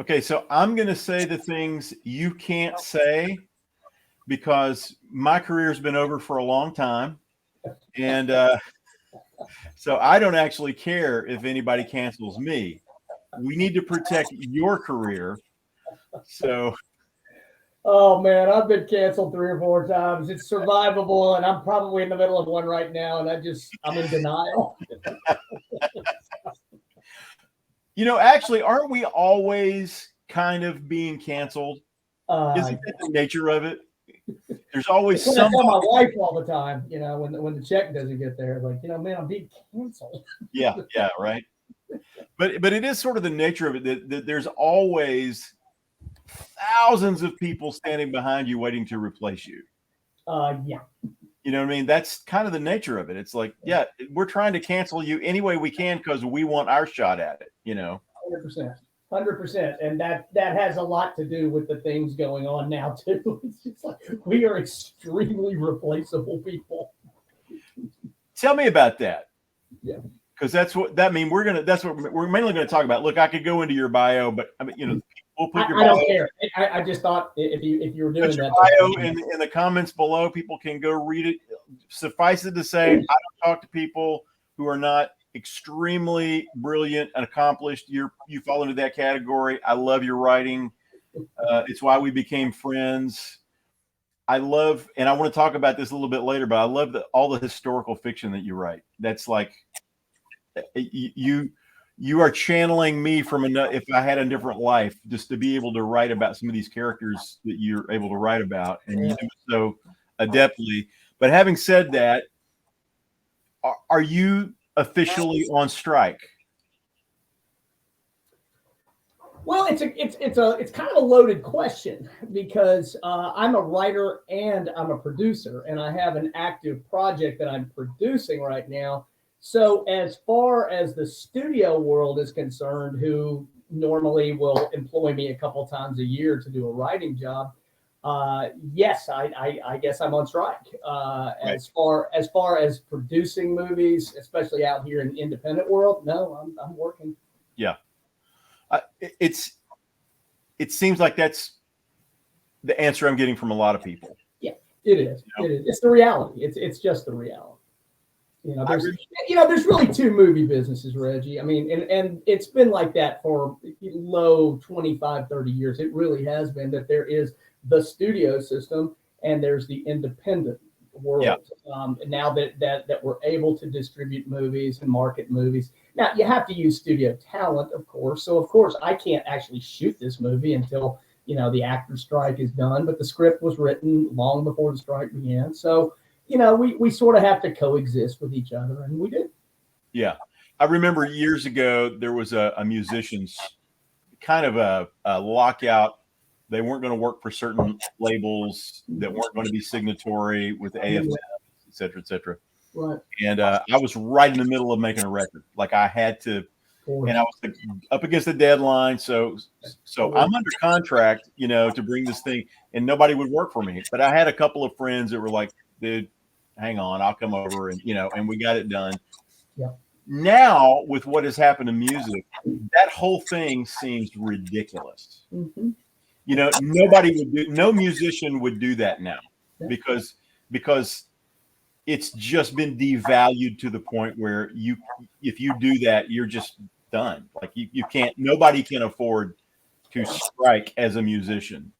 Okay, so I'm going to say the things you can't say because my career's been over for a long time. And so I don't actually care if anybody cancels me. We need to protect your career. So, Oh man, I've been canceled 3 or 4 times. It's survivable, and I'm probably in the middle of one right now, and I'm in denial. actually, aren't we always kind of being canceled? Uh, Isn't that the nature of it? There's always It's what I tell my somebody. wife all the time, when the check doesn't get there, like, man, I'm being canceled. Yeah, right. But it is sort of the nature of it that there's always thousands of people standing behind you waiting to replace you. Yeah. You know what I mean? That's kind of the nature of it. It's like, yeah, we're trying to cancel you any way we can because we want our shot at it, 100%. 100%. And that has a lot to do with the things going on now, too. It's just like we are extremely replaceable people. Tell me about that. Yeah. Because that's what we're mainly going to talk about. Look, I could go into your bio, but I mean, we'll put your I bio. don't care. I just thought if you were doing Put your that. bio in the comments below. People can go read it. Suffice it to say, I don't talk to people who are not extremely brilliant and accomplished. You fall into that category. I love your writing. It's why we became friends. I love, and I want to talk about this a little bit later, but I love all the historical fiction that you write. That's like you are channeling me from if I had a different life, just to be able to write about some of these characters that you're able to write about, and you do it so adeptly. But having said that, are you officially on strike? Well, it's kind of a loaded question because I'm a writer and I'm a producer, and I have an active project that I'm producing right now. So as far as the studio world is concerned, who normally will employ me a couple times a year to do a writing job, yes, I guess I'm on strike. Right. As far as producing movies, especially out here in the independent world, no, I'm working. Yeah. It seems like that's the answer I'm getting from a lot of people. Yeah, it is. It is. It's the reality. It's just the reality. There's really two movie businesses, Reggie. I mean, and it's been like that for low 25, 30 years. It really has been that there is the studio system and there's the independent world. Yeah. Now that we're able to distribute movies and market movies. Now you have to use studio talent, of course. So of course I can't actually shoot this movie until the actor's strike is done. But the script was written long before the strike began. So we sort of have to coexist with each other, and we do. Yeah. I remember years ago, there was a musician's kind of a lockout. They weren't going to work for certain labels that weren't going to be signatory with AFM, et cetera, et cetera. Right. And I was right in the middle of making a record. Like I had to, and I was up against the deadline. So I'm under contract, to bring this thing, and nobody would work for me. But I had a couple of friends that were like, dude, hang on, I'll come over, and we got it done. Yeah. Now, with what has happened to music, that whole thing seems ridiculous. Mm-hmm. No musician would do that now, because it's just been devalued to the point where if you do that, you're just done. Like you can't, nobody can afford to strike as a musician,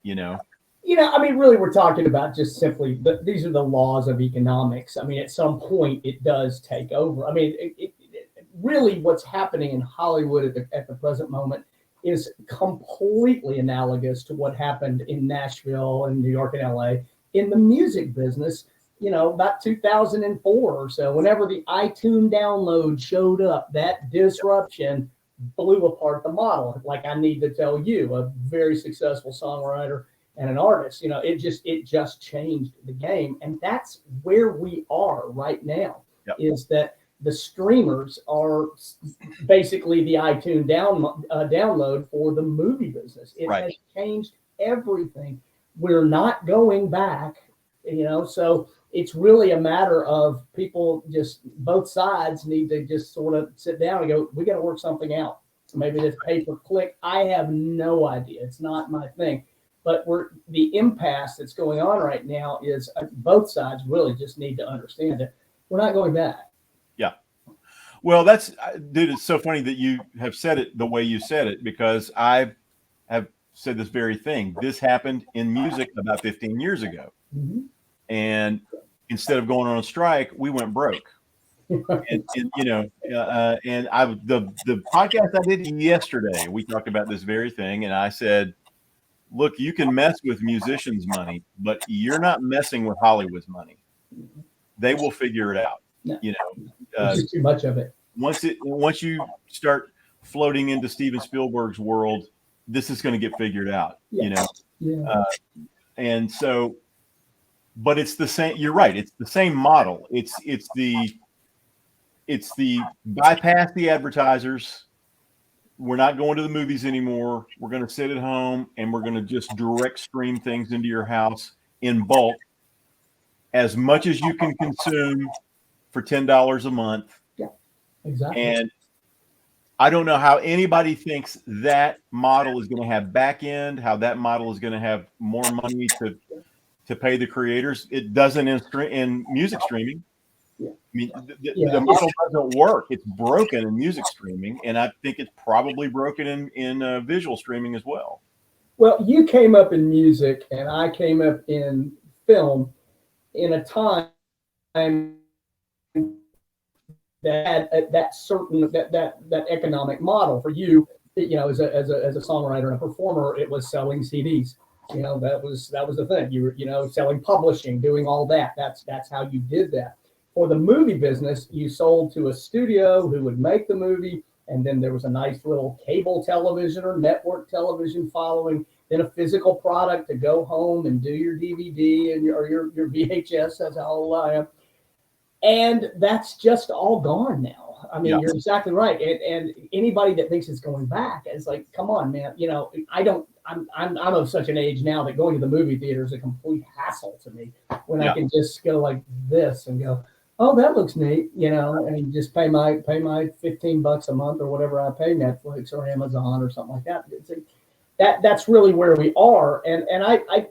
really, we're talking about just simply these are the laws of economics. I mean, at some point, it does take over. I mean, really, what's happening in Hollywood at the present moment is completely analogous to what happened in Nashville and New York and LA in the music business. About 2004 or so, whenever the iTunes download showed up, that disruption blew apart the model. Like I need to tell you, a very successful songwriter and an artist, it just changed the game. And that's where we are right now. Yep. Is that the streamers are basically the iTunes download for the movie business. It has changed everything. We're not going back, so it's really a matter of people, just both sides need to just sort of sit down and go, we got to work something out. Maybe it's pay per click. I have no idea. It's not my thing. But the impasse that's going on right now is both sides really just need to understand it. We're not going back. Yeah. Well, dude, it's so funny that you have said it the way you said it, because I have said this very thing. This happened in music about 15 years ago. Mm-hmm. And instead of going on a strike, we went broke. And the podcast I did yesterday, we talked about this very thing, and I said, look, you can mess with musicians' money, but you're not messing with Hollywood's money. They will figure it out. No. There's just too much of it. Once you start floating into Steven Spielberg's world, this is going to get figured out. Yeah. And so, but it's the same. You're right. It's the same model. It's the bypass the advertisers. We're not going to the movies anymore. We're going to sit at home and we're going to just direct stream things into your house in bulk, as much as you can consume for $10 a month. Yeah, exactly. And I don't know how anybody thinks that model is going to have back end, how that model is going to have more money to pay the creators. It doesn't in music streaming. Yeah. I mean, the model doesn't work. It's broken in music streaming, and I think it's probably broken in visual streaming as well. Well, you came up in music, and I came up in film in a time that had that certain that economic model for you. As a songwriter and a performer, it was selling CDs. That was the thing. You were selling publishing, doing all that. That's how you did that. For the movie business, you sold to a studio who would make the movie, and then there was a nice little cable television or network television following, then a physical product to go home and do your DVD and your VHS. That's how old I am. And that's just all gone now. I mean, You're exactly right. And anybody that thinks it's going back is like, come on, man. I'm of such an age now that going to the movie theater is a complete hassle to me when I can just go like this and go, oh, that looks neat, and just pay my $15 a month or whatever I pay Netflix or Amazon or something like that. It's like, that's really where we are. And I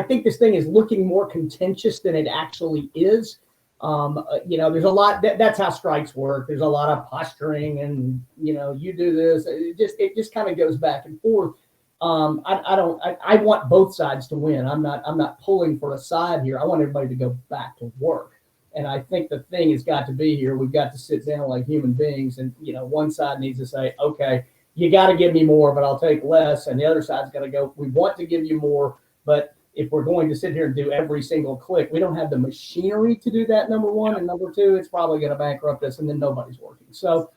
think this thing is looking more contentious than it actually is. There's a lot that's how strikes work. There's a lot of posturing and, you do this. It just kind of goes back and forth. I want both sides to win. I'm not pulling for a side here. I want everybody to go back to work. And I think the thing has got to be here. We've got to sit down like human beings, and one side needs to say, okay, you got to give me more, but I'll take less. And the other side's got to go, we want to give you more, but if we're going to sit here and do every single click, we don't have the machinery to do that, number one. And number two, it's probably going to bankrupt us, and then nobody's working. So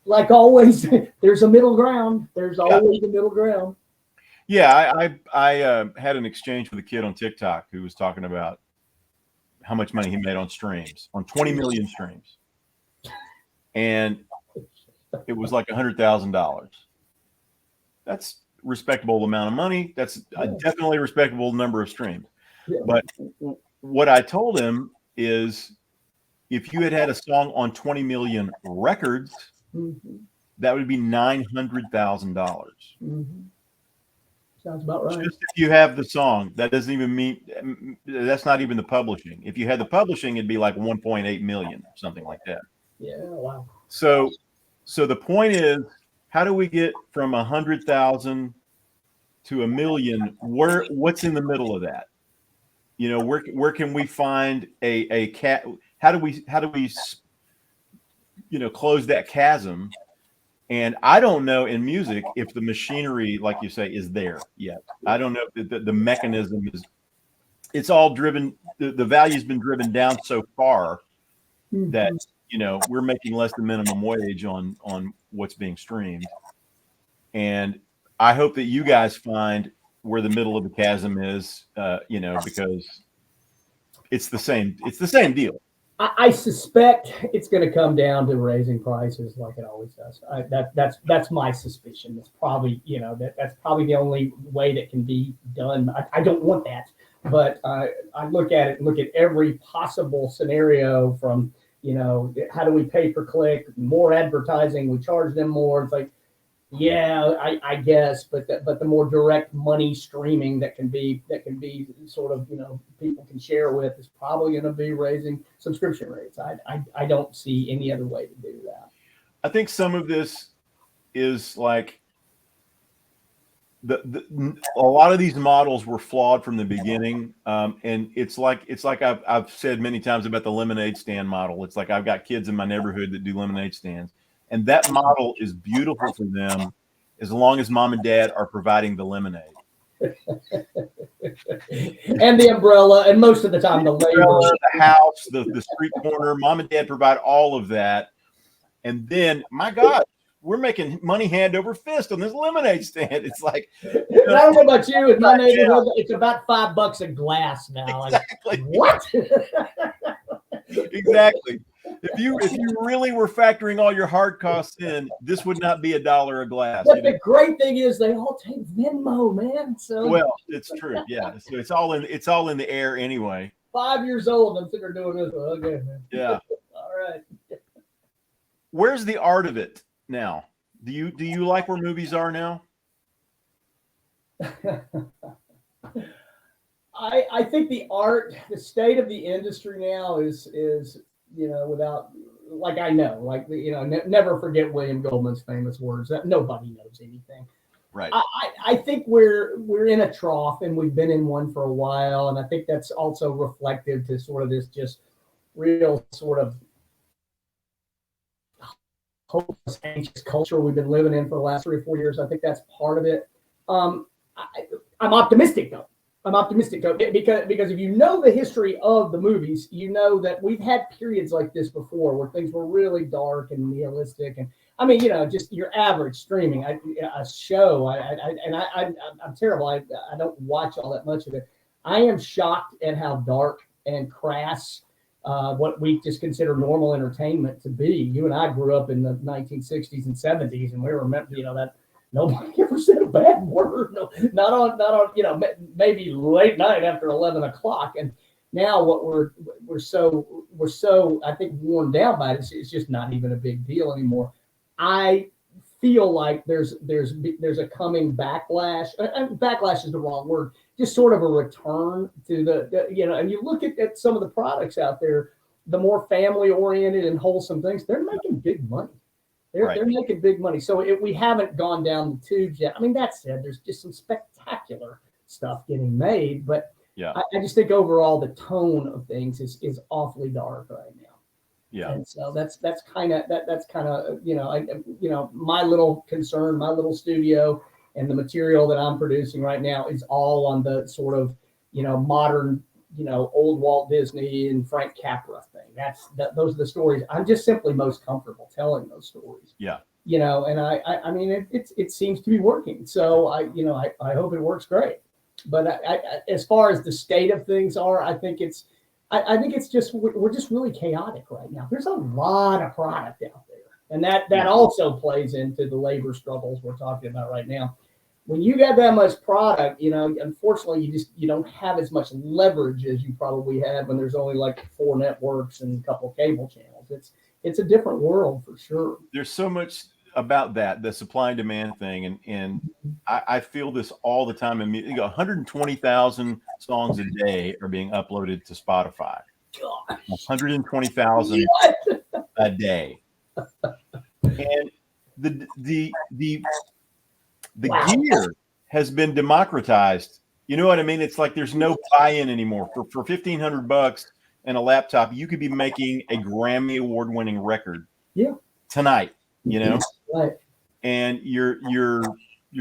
like always, there's a middle ground. There's always a middle ground. Yeah, I had an exchange with a kid on TikTok who was talking about how much money he made on streams, on 20 million streams. And it was like $100,000. That's a respectable amount of money. That's a definitely respectable number of streams. Yeah. But what I told him is, if you had a song on 20 million records, that would be $900,000. Mm-hmm. Sounds about right. Just if you have the song, that doesn't even mean, that's not even the publishing. If you had the publishing, it'd be like 1.8 million, something like that. Yeah, wow. So the point is, how do we get from 100,000 to 1 million? What's in the middle of that? Where can we find a cat? How do we close that chasm? And I don't know in music if the machinery, like you say, is there yet. I don't know if the mechanism is. It's all driven. The value's been driven down so far that we're making less than minimum wage on what's being streamed. And I hope that you guys find where the middle of the chasm is. Because it's the same. It's the same deal. I suspect it's going to come down to raising prices like it always does. That's my suspicion. It's probably, that's probably the only way that can be done. I don't want that, but I look at it, look at every possible scenario from, how do we pay per click, more advertising, we charge them more. It's like, Yeah, I guess, but the more direct money streaming that can be sort of, people can share with, is probably going to be raising subscription rates. I don't see any other way to do that. I think some of this is like a lot of these models were flawed from the beginning, and it's like I've said many times about the lemonade stand model. It's like I've got kids in my neighborhood that do lemonade stands, and that model is beautiful for them as long as mom and dad are providing the lemonade And the umbrella, and most of the time the labor, the house, the street corner. Mom and dad provide all of that, and then, my God, we're making money hand over fist on this lemonade stand. It's like, I don't know about you, in my neighborhood, it's about $5 a glass now. Exactly. Like, what? Exactly. If you really were factoring all your hard costs in, this would not be $1 a glass. But the great thing is they all take Venmo, man. So well, it's true. Yeah. So it's all in the air anyway. 5 years old, I'm sitting there doing this. Okay, man. Yeah. All right. Where's the art of it now? Do you like where movies are now? I think the state of the industry now is without, like, I know, like, never forget William Goldman's famous words that nobody knows anything. Right. I think we're in a trough, and we've been in one for a while, and I think that's also reflective to sort of this just real sort of hopeless, anxious culture we've been living in for the last 3 or 4 years. I think that's part of it. I'm optimistic though. Because if you know the history of the movies, you know that we've had periods like this before where things were really dark and nihilistic, and I mean, just your average streaming a show. I'm terrible. I don't watch all that much of it. I am shocked at how dark and crass what we just consider normal entertainment to be. You and I grew up in the 1960s and 70s, and we remember, that nobody ever said a bad word. No, not on, maybe late night after 11 o'clock. And now what we're so I think worn down by it. It's just not even a big deal anymore. I feel like there's a coming backlash. Backlash is the wrong word. Just sort of a return to and you look at some of the products out there, the more family oriented and wholesome things, they're making big money. They're making big money. So we haven't gone down the tubes yet. I mean, that said, there's just some spectacular stuff getting made, but yeah, I just think overall the tone of things is awfully dark right now. Yeah. And so that's kind of my little concern, my little studio, and the material that I'm producing right now is all on the sort of, modern, old Walt Disney and Frank Capra thing. Those are the stories I'm just simply most comfortable telling those stories. Yeah. And I mean, it seems to be working. So I hope it works great. But I as far as the state of things are, I think it's just, we're just really chaotic right now. There's a lot of product out there. And that also plays into the labor struggles we're talking about right now. When you got that much product, unfortunately, you don't have as much leverage as you probably had when there's only like 4 networks and a couple of cable channels. It's a different world for sure. There's so much about the supply and demand thing, and I feel this all the time. 120,000 songs a day are being uploaded to Spotify. Gosh. 120,000 a day, and the gear has been democratized. You know what I mean? It's like there's no buy-in anymore. For $1,500 and a laptop, you could be making a Grammy award-winning record. Yeah. Tonight, Right. And you're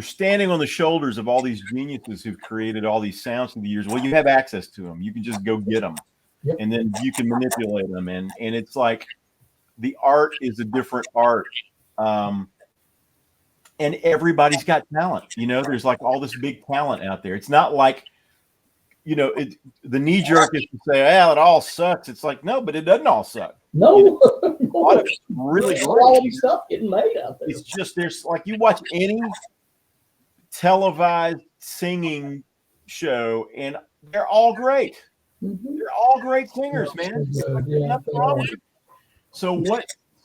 standing on the shoulders of all these geniuses who've created all these sounds through the years. Well, you have access to them. You can just go get them, and then you can manipulate them. And it's like the art is a different art. And everybody's got talent. There's like all this big talent out there. It's not like, the knee jerk is to say, it all sucks. It's like, no, but it doesn't all suck. No. A lot of it's really quality stuff getting made out there. It's just, there's like, you watch any televised singing show and they're all great. Mm-hmm. They're all great singers, man. Yeah. So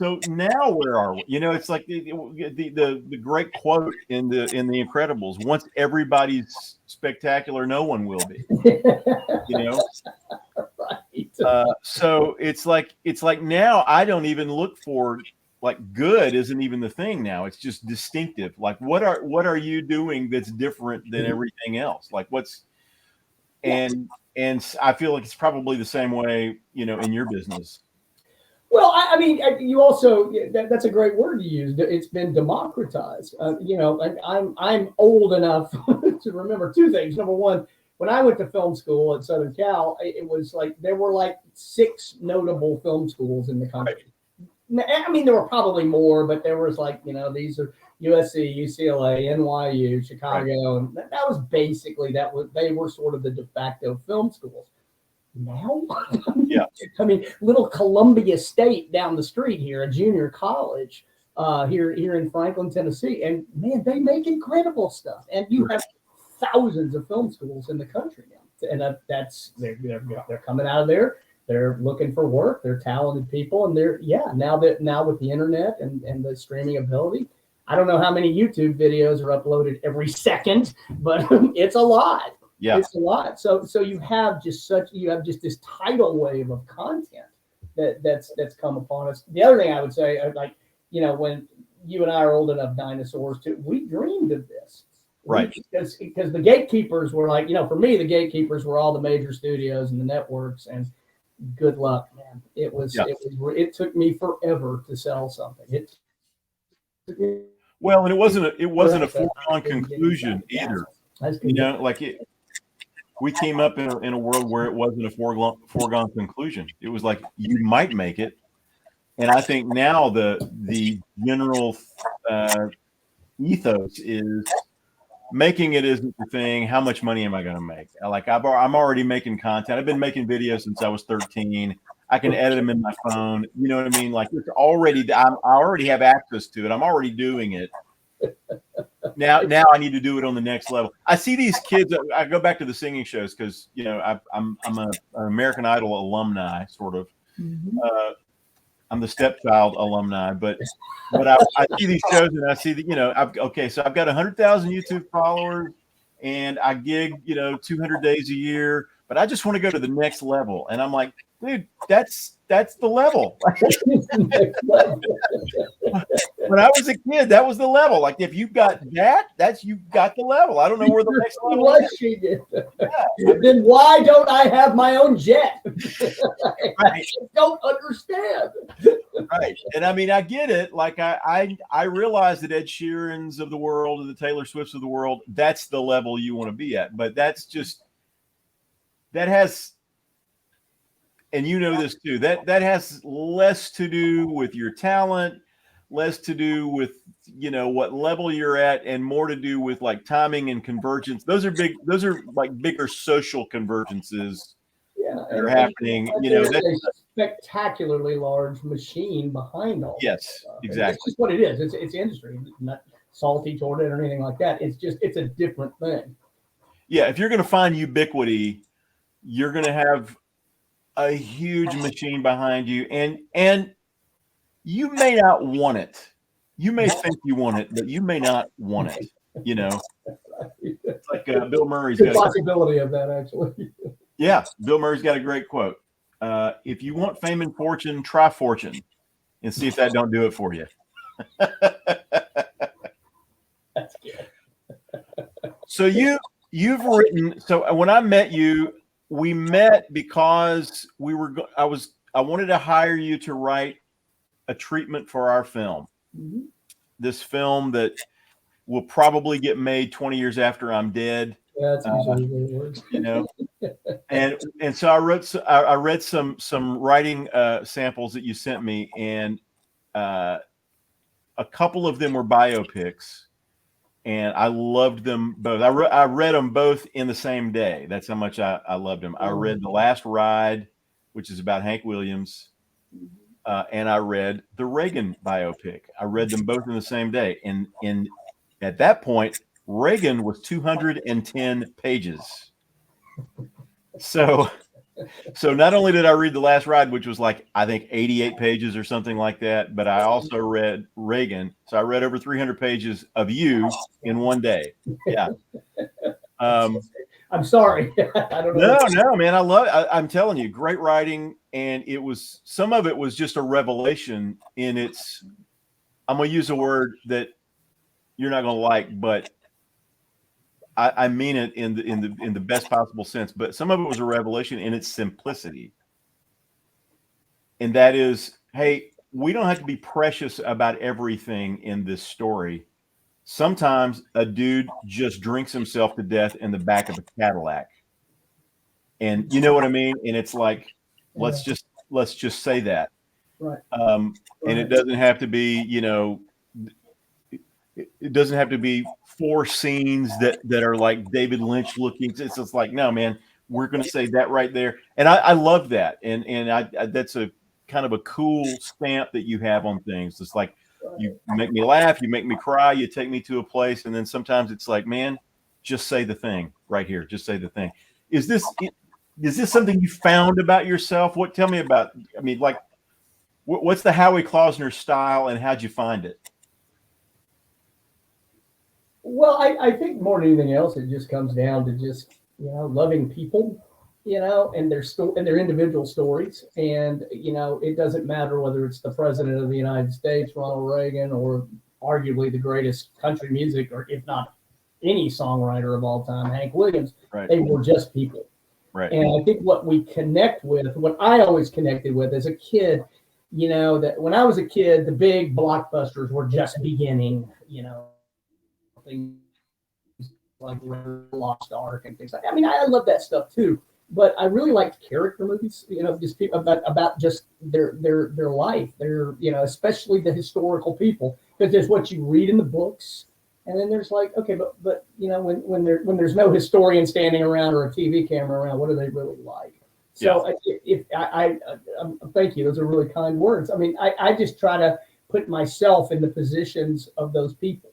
so now where are we? You know, it's like the great quote in the Incredibles: "Once everybody's spectacular, no one will be." You know, Right. so it's like now I don't even look for, like, good isn't even the thing now. It's just distinctive. Like, what are you doing that's different than everything else? Like, what's and I feel like it's probably the same way, you know, in your business. Well, I mean, you also that's a great word you used. It's been democratized. You know, I'm old enough to remember two things. Number one, when I went to film school at Southern Cal, it was like there were like 6 notable film schools in the country. I mean, there were probably more, but there was like, you know, these are USC, UCLA, NYU, Chicago, and that was basically they were sort of the de facto film schools. Now, Yeah. I mean, little Columbia State down the street here, a junior college here in Franklin, Tennessee, and man, they make incredible stuff. And you have thousands of film schools in the country now, and they're coming out of there. They're looking for work. They're talented people, and now with the internet and the streaming ability, I don't know how many YouTube videos are uploaded every second, but it's a lot. Yeah. It's a lot. So you have just this tidal wave of content that's come upon us. The other thing I would say, like, you know, when you and I are old enough dinosaurs too, we dreamed of this. Right. Because the gatekeepers were like, you know, for me, the gatekeepers were all the major studios and the networks, and good luck, man. It took me forever to sell something. Well, and it wasn't a foregone conclusion either. You know, like we came up in a world where it wasn't a foregone conclusion. It was like, you might make it. And I think now the general ethos is making it isn't the thing. How much money am I going to make? Like, I'm already making content. I've been making videos since I was 13. I can edit them in my phone. You know what I mean? Like, it's already, I already have access to it. I'm already doing it. Now I need to do it on the next level. I see these kids. I go back to the singing shows because, you know, I'm an American Idol alumni, sort of. Mm-hmm. I'm the stepchild alumni, but I see these shows and I see that, you know, so I've got 100,000 YouTube followers and I gig, you know, 200 days a year, but I just want to go to the next level. And I'm like, dude, that's the level. When I was a kid, that was the level. Like, if you got that, you've got the level. I don't know where the next level is. Yeah. Then why don't I have my own jet? Right. I don't understand. Right. And I mean, I get it. Like, I realize that Ed Sheeran's of the world and the Taylor Swifts of the world, that's the level you want to be at. But that has, and you know this too, that has less to do with your talent, less to do with, you know, what level you're at, and more to do with like timing and convergence. Those are like bigger social convergences that are happening. You know, that's a spectacularly large machine behind all. Yes, exactly. It's just what it is. It's industry. It's not salty toward it or anything like that. It's a different thing. Yeah, if you're going to find ubiquity, you're going to have a huge machine behind you, and you may not want it. You may think you want it, but you may not want it. You know, it's like Bill Murray's got a possibility of that, actually. Yeah, Bill Murray's got a great quote. If you want fame and fortune, try fortune, and see if that don't do it for you. That's good. So you've written. So when I met you, we met because I wanted to hire you to write a treatment for our film. Mm-hmm. This film that will probably get made 20 years after I'm dead. Yeah, that's usually the way it works. You know, and so I read some writing samples that you sent me, and a couple of them were biopics, and I loved them both. I read them both in the same day. That's how much I loved them. I read The Last Ride, which is about Hank Williams. And I read the Reagan biopic. I read them both in the same day. And at that point, Reagan was 210 pages. So So not only did I read The Last Ride, which was like, I think 88 pages or something like that, but I also read Reagan. So I read over 300 pages of you in one day. Yeah. I'm sorry. I don't know. No, man. I'm telling you, great writing. And some of it was just a revelation in its, I'm going to use a word that you're not going to like, but I mean it in the best possible sense, but some of it was a revelation in its simplicity. And that is, hey, we don't have to be precious about everything in this story. Sometimes a dude just drinks himself to death in the back of a Cadillac. And you know what I mean? And it's like, let's just say that. Right. And it doesn't have to be, it doesn't have to be 4 scenes that are like David Lynch looking. It's just like, no, man, we're going to say that right there. And I love that. And I that's a kind of a cool stamp that you have on things. It's like, you make me laugh, you make me cry, you take me to a place. And then sometimes it's like, man, just say the thing right here. Just say the thing. Is this something you found about yourself? Tell me about, I mean, like, what's the Howie Klausner style and how'd you find it? Well, I think more than anything else, it just comes down to just, loving people, and their individual stories. And, it doesn't matter whether it's the president of the United States, Ronald Reagan, or arguably the greatest country music, or if not any songwriter of all time, Hank Williams. Right. They were just people. Right. And I think what I always connected with as a kid, that when I was a kid, the big blockbusters were just beginning, things like Lost Ark and things like that. I mean, I love that stuff too, but I really liked character movies, just people about just their life, especially the historical people, because there's what you read in the books, and then there's like, okay, but when there's no historian standing around or a TV camera around, what are they really like? So I thank you. Those are really kind words. I mean, I just try to put myself in the positions of those people.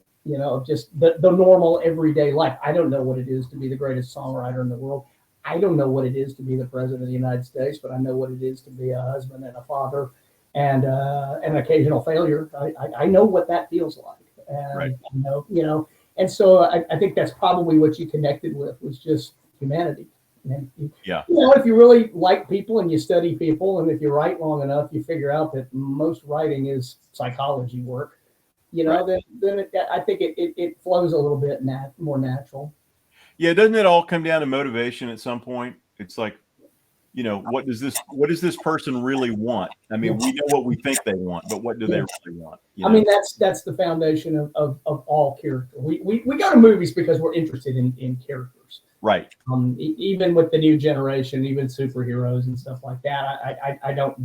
Just the normal everyday life. I don't know what it is to be the greatest songwriter in the world. I don't know what it is to be the president of the United States, but I know what it is to be a husband and a father and an occasional failure. I know what that feels like. And right. And so I think that's probably what you connected with, was just humanity. And if you really like people and you study people, and if you write long enough, you figure out that most writing is psychology work. Right. then I think it flows a little bit more natural. Yeah, doesn't it all come down to motivation at some point? It's like, what does this person really want? I mean, we know what we think they want, but what do they really want? I mean, that's the foundation of all character. We go to movies because we're interested in characters. Right. Even with the new generation, even superheroes and stuff like that, I don't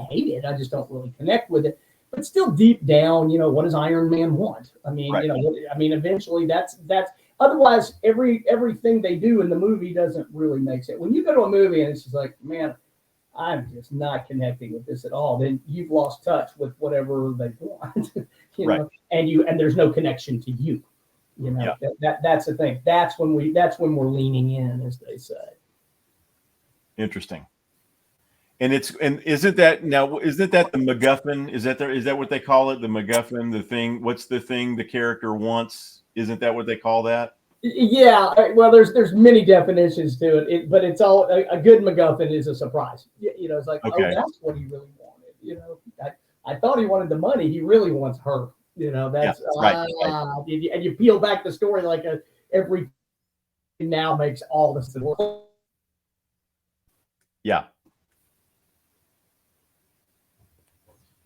hate it. I just don't really connect with it. But still, deep down, what does Iron Man want? I mean, right. Eventually, that's. Otherwise, everything they do in the movie doesn't really make sense. When you go to a movie and it's just like, man, I'm just not connecting with this at all, then you've lost touch with whatever they want, right. and there's no connection to you. That's the thing. That's when we're leaning in, as they say. Interesting. And isn't that the MacGuffin? Is that what they call it? The MacGuffin, the thing. What's the thing the character wants? Isn't that what they call that? Yeah. Well, there's many definitions to it, but it's all a good MacGuffin is a surprise. It's like, okay. Oh, that's what he really wanted. I thought he wanted the money. He really wants her. That's right. And you peel back the story like every now makes all this work. Yeah.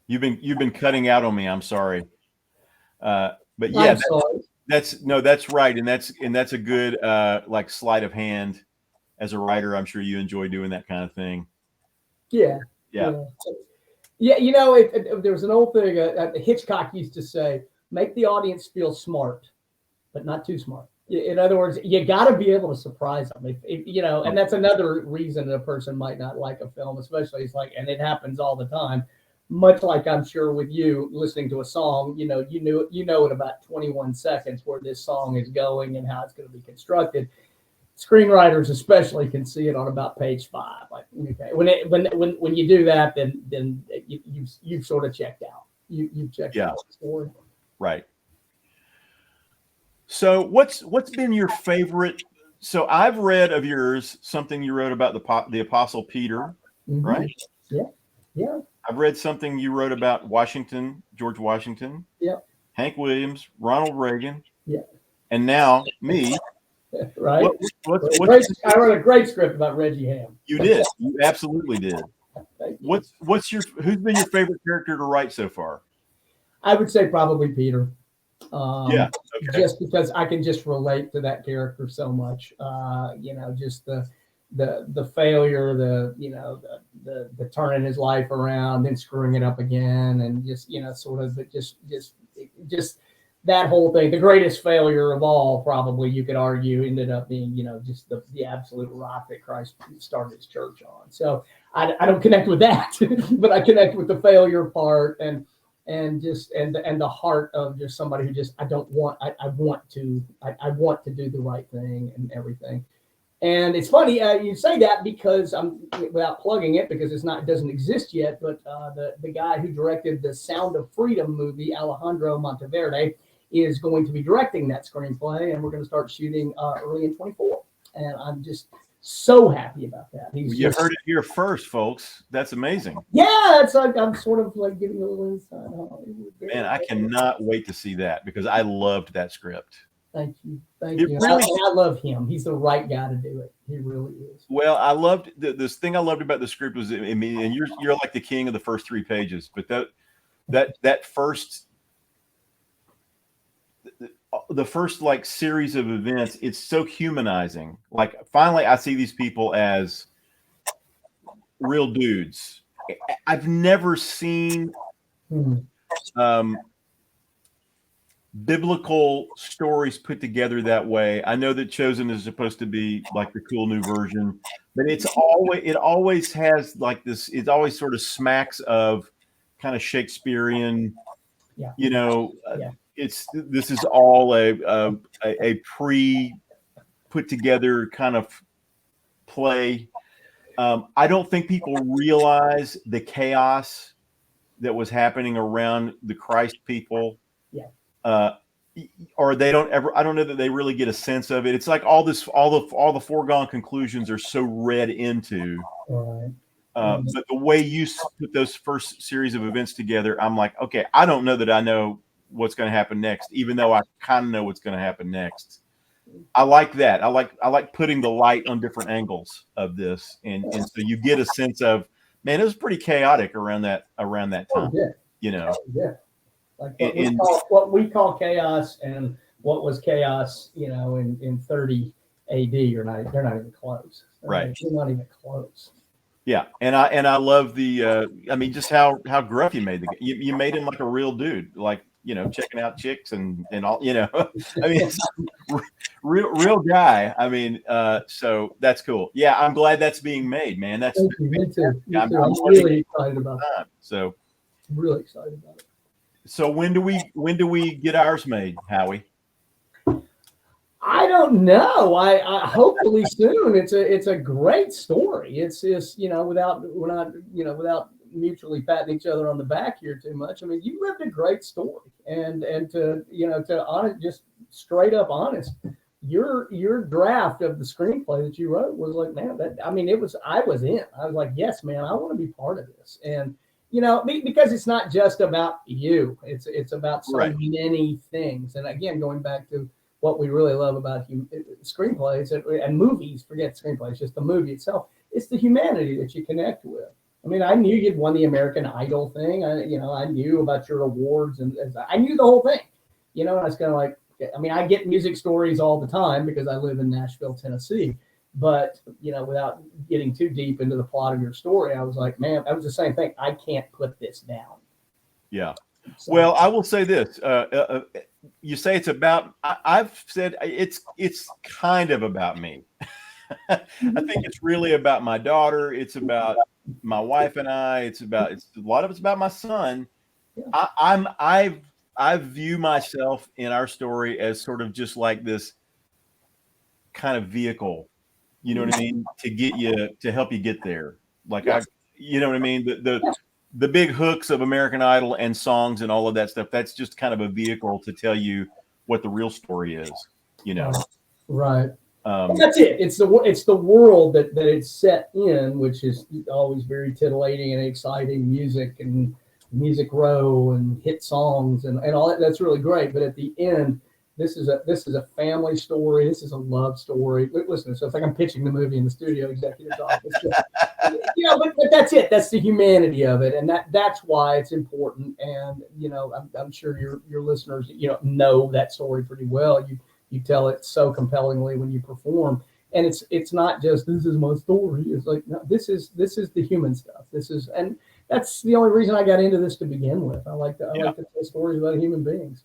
You've been cutting out on me. I'm sorry. But yeah, that's right. And that's a good like sleight of hand. As a writer, I'm sure you enjoy doing that kind of thing. Yeah. Yeah. There was an old thing Hitchcock used to say: make the audience feel smart, but not too smart. In other words, you got to be able to surprise them. And that's another reason a person might not like a film, especially and it happens all the time. Much like I'm sure with you listening to a song, you know in about 21 seconds where this song is going and how it's going to be constructed. screenwriters especially can see it on about page 5. Like, okay, when you do that, then you've sort of checked out. You've checked out the story. Right. So what's been your favorite? So I've read of yours something you wrote about the Apostle Peter, right? Yeah. I've read something you wrote about George Washington. Yeah. Hank Williams, Ronald Reagan. Yeah. And now me. Right. I wrote a great script about Regie Ham. You did. You absolutely did. Who's been your favorite character to write so far? I would say probably Peter. Okay. Just because I can just relate to that character so much. Just the failure, the turning his life around, then screwing it up again, and just that whole thing. The greatest failure of all, probably you could argue, ended up being just the absolute rock that Christ started his church on. So I don't connect with that, but I connect with the failure part and the heart of just somebody who just I want to do the right thing and everything. And it's funny you say that because I'm without plugging it because it doesn't exist yet. But the guy who directed the Sound of Freedom movie, Alejandro Monteverde, is going to be directing that screenplay, and we're going to start shooting early in 2024. And I'm just so happy about that. You heard it here first, folks. That's amazing. Yeah, it's like I'm sort of like giving a little insight. Man, I cannot wait to see that because I loved that script. Thank you. I love him. He's the right guy to do it. He really is. Well, I loved this thing. I loved about the script was, I mean, and you're like the king of the first 3 pages, but that first. The first like series of events, it's so humanizing. Like finally I see these people as real dudes. I've never seen biblical stories put together that way. I know that Chosen is supposed to be like the cool new version, but it always has like this, it always sort of smacks of kind of Shakespearean, this is all a pre put together kind of play. I don't think people realize the chaos that was happening around the Christ people. Or they don't ever, I don't know that they really get a sense of it. It's like all the foregone conclusions are so read into. But the way you put those first series of events together, I'm like, okay, I don't know that I know what's going to happen next, even though I kind of know what's going to happen next. I like that. I like putting the light on different angles of this, and so you get a sense of, man, it was pretty chaotic around that time. Like what we call chaos and what was chaos, in 30 AD, they're not even close. Right. They're not even close. Yeah, and I love the just how gruff you made you made him like a real dude, like checking out chicks and all, I mean, real guy. I mean, so that's cool. Yeah, I'm glad that's being made, man. That's me too. I'm really excited about that. So I'm really excited about it. So when do we get ours made, Howie? I don't know. I hopefully soon. It's a great story. It's just without mutually patting each other on the back here too much. I mean, you lived a great story, and to honest, just straight up honest, your draft of the screenplay that you wrote was like, man, I was in. I was like, yes, man, I want to be part of this, and because it's not just about you. It's about so many things, and again, going back to what we really love about screenplays and movies, forget screenplays, just the movie itself. It's the humanity that you connect with. I mean, I knew you'd won the American Idol thing. I knew about your awards, and I knew the whole thing. And I was kind of like, I get music stories all the time because I live in Nashville, Tennessee. But, without getting too deep into the plot of your story, I was like, man, that was the same thing. I can't put this down. Yeah. So, well, I will say this. You say it's about, I've said it's kind of about me. I think it's really about my daughter. It's about my wife and I. A lot of it's about my son. Yeah. I view myself in our story as sort of just like this kind of vehicle, you know what I mean, to help you get there. Like you know what I mean? The big hooks of American Idol and songs and all of that stuff, that's just kind of a vehicle to tell you what the real story is, you know. Right. That's it. It's the world that it's set in, which is always very titillating and exciting, music and Music Row and hit songs and all that. That's really great. But at the end, this is a family story. This is a love story. Listen, so it's like I'm pitching the movie in the studio executive's office. But that's it. That's the humanity of it, and that's why it's important. And I'm sure your listeners know that story pretty well. You tell it so compellingly when you perform, and it's not just this is my story. It's like no, this is the human stuff. And that's the only reason I got into this to begin with. I like to tell stories about human beings.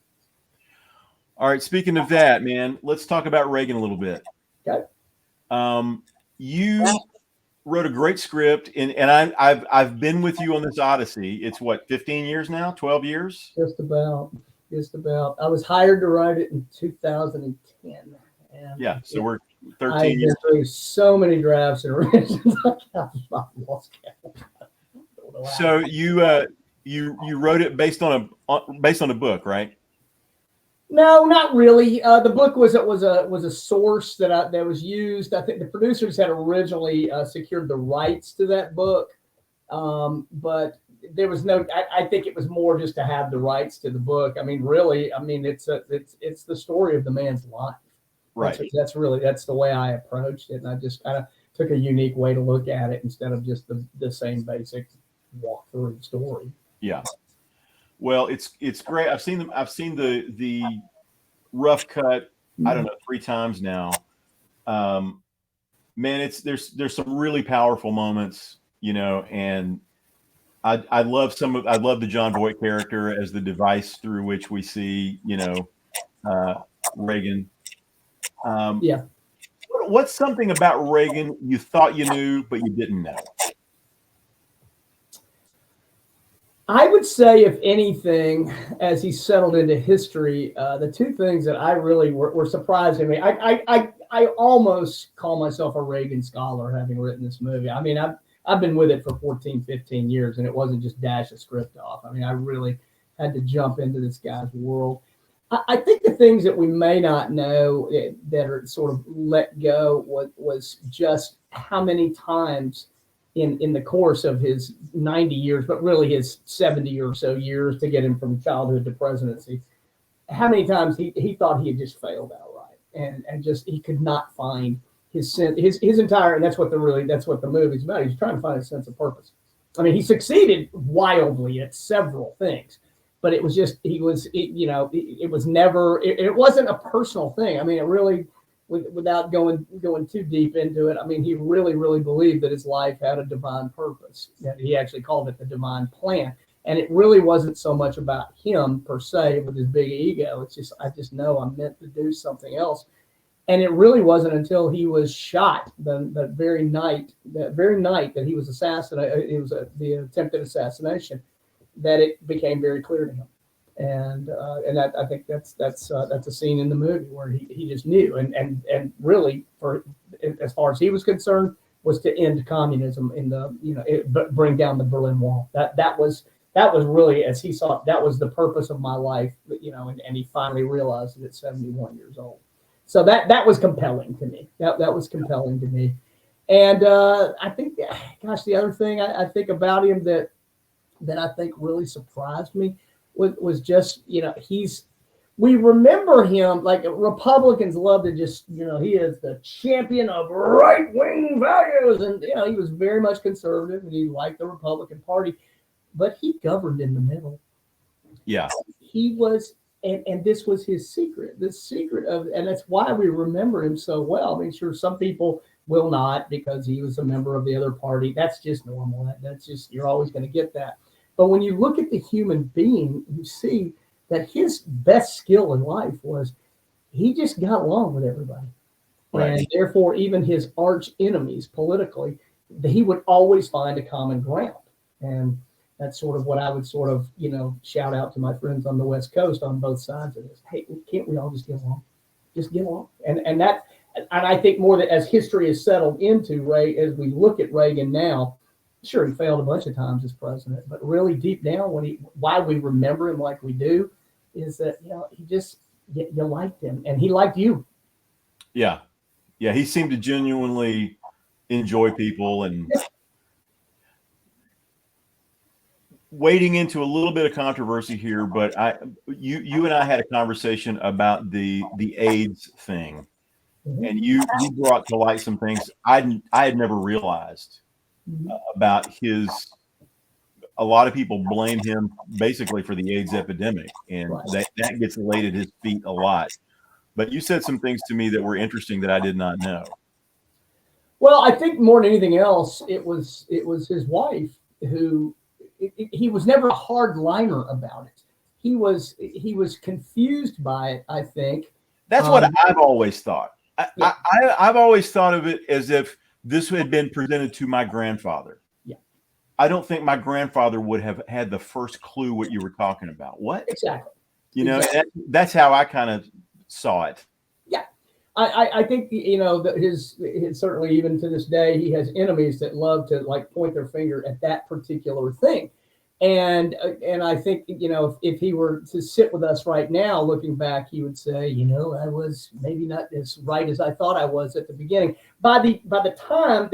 All right. Speaking of that, man, let's talk about Reagan a little bit. Okay. You wrote a great script, and I've been with you on this odyssey. It's what, 15 years now, 12 years? Just about. I was hired to write it in 2010. And yeah, so we're 13 years. I've been through so many drafts and revisions. I've lost count. So you wrote it based on a book, right? No, not really. The book was a source that was used. I think the producers had originally secured the rights to that book, but there was no. I think it was more just to have the rights to the book. I mean, really, it's the story of the man's life. Right. That's the way I approached it, and I just kind of took a unique way to look at it instead of just the same basic walkthrough story. Yeah. Well, it's great. I've seen the rough cut. I don't know, 3 times now. Man, there's some really powerful moments, and I love the John Voight character as the device through which we see, Reagan. Yeah. What's something about Reagan you thought you knew but you didn't know? I would say, if anything, as he settled into history, the 2 things that I really were surprising me. I almost call myself a Reagan scholar, having written this movie. I mean, I've been with it for 14, 15 years, and it wasn't just dash a script off. I mean, I really had to jump into this guy's world. I think the things that we may not know that are sort of let go was just how many times in the course of his 90 years, but really his 70 or so years to get him from childhood to presidency, how many times he thought he had just failed outright, and just he could not find his sense, his entire, and that's what the movie's about. He's trying to find a sense of purpose. I mean, he succeeded wildly at several things, but it was just it was never it wasn't a personal thing. I mean, it really, without going too deep into it, I mean, he really, really believed that his life had a divine purpose. He actually called it the divine plan. And it really wasn't so much about him per se with his big ego. It's just, I just know I'm meant to do something else. And it really wasn't until he was shot the very night that he was assassinated, it was the attempted assassination, that it became very clear to him. And I think that's a scene in the movie where he just knew, and really, for as far as he was concerned, was to end communism bring down the Berlin Wall. That was really, as he saw it, that was the purpose of my life, and he finally realized it at 71 years old. So that was compelling to me. That was compelling to me. And I think, gosh, the other thing I think about him that I think really surprised me was just, we remember him, like Republicans love to just, he is the champion of right-wing values. And, he was very much conservative and he liked the Republican Party, but he governed in the middle. Yeah. He was, and this was his secret, and that's why we remember him so well. I mean, sure, some people will not because he was a member of the other party. That's just normal. That's just, you're always going to get that. But when you look at the human being, you see that his best skill in life was he just got along with everybody. Right. And therefore, even his arch enemies politically, he would always find a common ground. And that's sort of what I would sort of, shout out to my friends on the West Coast on both sides of this. Hey, can't we all just get along? Just get along. And and I think more that as history is settled into Ray, as we look at Reagan now, sure, he failed a bunch of times as president, but really deep down, why we remember him like we do is that, he just, you liked him and he liked you. Yeah. Yeah. He seemed to genuinely enjoy people, and wading into a little bit of controversy here, but you and I had a conversation about the AIDS thing, and you brought to light some things I had never realized about his. A lot of people blame him basically for the AIDS epidemic, and that gets laid at his feet a lot. But you said some things to me that were interesting that I did not know. Well, I think more than anything else, it was his wife who. He was never a hard liner about it. He was confused by it, I think. That's what I've always thought. I've always thought of it as if this had been presented to my grandfather. Yeah. I don't think my grandfather would have had the first clue what you were talking about. What? Exactly. That's how I kind of saw it. Yeah. I think, that his certainly even to this day, he has enemies that love to point their finger at that particular thing. And I think, if he were to sit with us right now, looking back, he would say, I was maybe not as right as I thought I was at the beginning. By the time